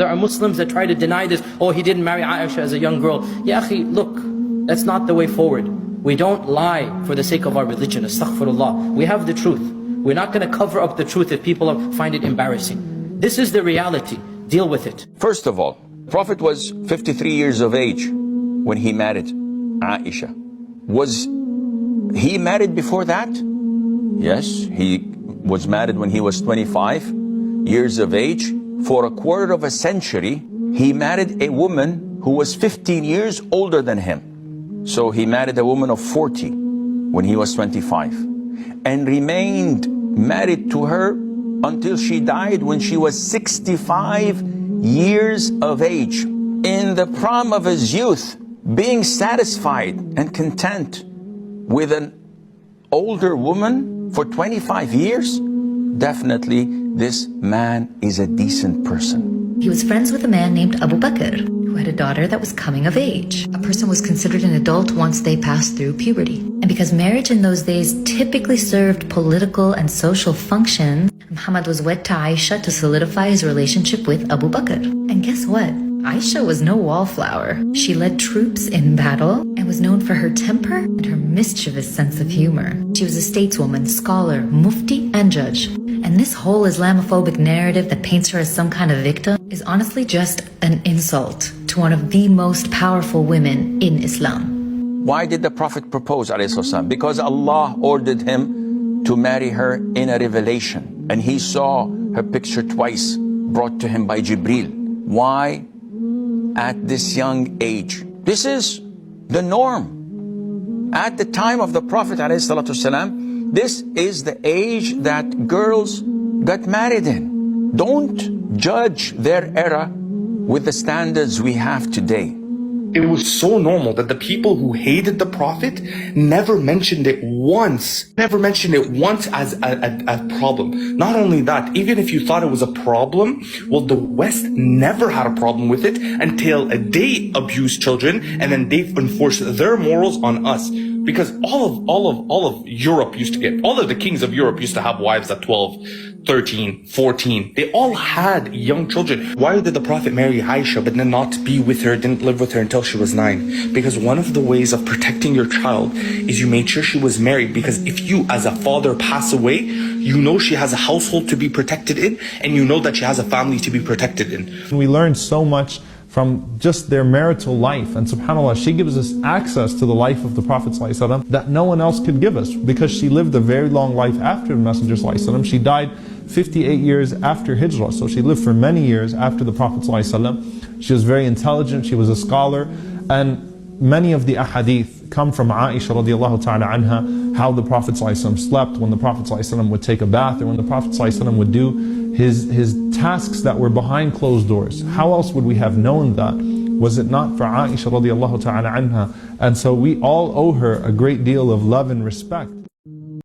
There are Muslims that try to deny this. Oh, he didn't marry Aisha as a young girl. Ya akhi, look, that's not the way forward. We don't lie for the sake of our religion. Astaghfirullah. We have the truth. We're not going to cover up the truth if people find it embarrassing. This is the reality. Deal with it. First of all, the Prophet was 53 years of age when he married Aisha. Was he married before that? Yes, he was married when he was 25 years of age. For a quarter of a century, he married a woman who was 15 years older than him. So he married a woman of 40 when he was 25 and remained married to her until she died when she was 65 years of age. In the prime of his youth, being satisfied and content with an older woman for 25 years, definitely this man is a decent person. He was friends with a man named Abu Bakr, who had a daughter that was coming of age. A person was considered an adult once they passed through puberty. And because marriage in those days typically served political and social functions, Muhammad was wed to Aisha to solidify his relationship with Abu Bakr. And guess what? Aisha was no wallflower. She led troops in battle and was known for her temper and her mischievous sense of humor. She was a stateswoman, scholar, mufti, and judge. And this whole Islamophobic narrative that paints her as some kind of victim is honestly just an insult to one of the most powerful women in Islam. Why did the Prophet propose, ﷺ? Because Allah ordered him to marry her in a revelation. And he saw her picture twice brought to him by Jibreel. Why at this young age? This is the norm. At the time of the Prophet ﷺ, this is the age that girls got married in. Don't judge their era with the standards we have today. It was so normal that the people who hated the Prophet never mentioned it once. Never mentioned it once as a problem. Not only that, even if you thought it was a problem, well, the West never had a problem with it until they abused children and then they enforced their morals on us. Because all of Europe used to get, all of the kings of Europe used to have wives at 12, 13, 14. They all had young children. Why did the Prophet marry Aisha but then not be with her, didn't live with her until she was 9? Because one of the ways of protecting your child is you made sure she was married. Because if you as a father pass away, you know she has a household to be protected in, and you know that she has a family to be protected in. We learned so much from just their marital life, and subhanAllah, she gives us access to the life of the Prophet ﷺ that no one else could give us, because she lived a very long life after the Messenger ﷺ. She died 58 years after Hijrah, so she lived for many years after the Prophet ﷺ. She was very intelligent, she was a scholar, and many of the ahadith come from Aisha radiallahu ta'ala anha, how the Prophet ﷺ slept, when the Prophet ﷺ would take a bath, or when the Prophet ﷺ would do his tasks that were behind closed doors. How else would we have known that? Was it not for Aisha radiallahu ta'ala anha? And so we all owe her a great deal of love and respect.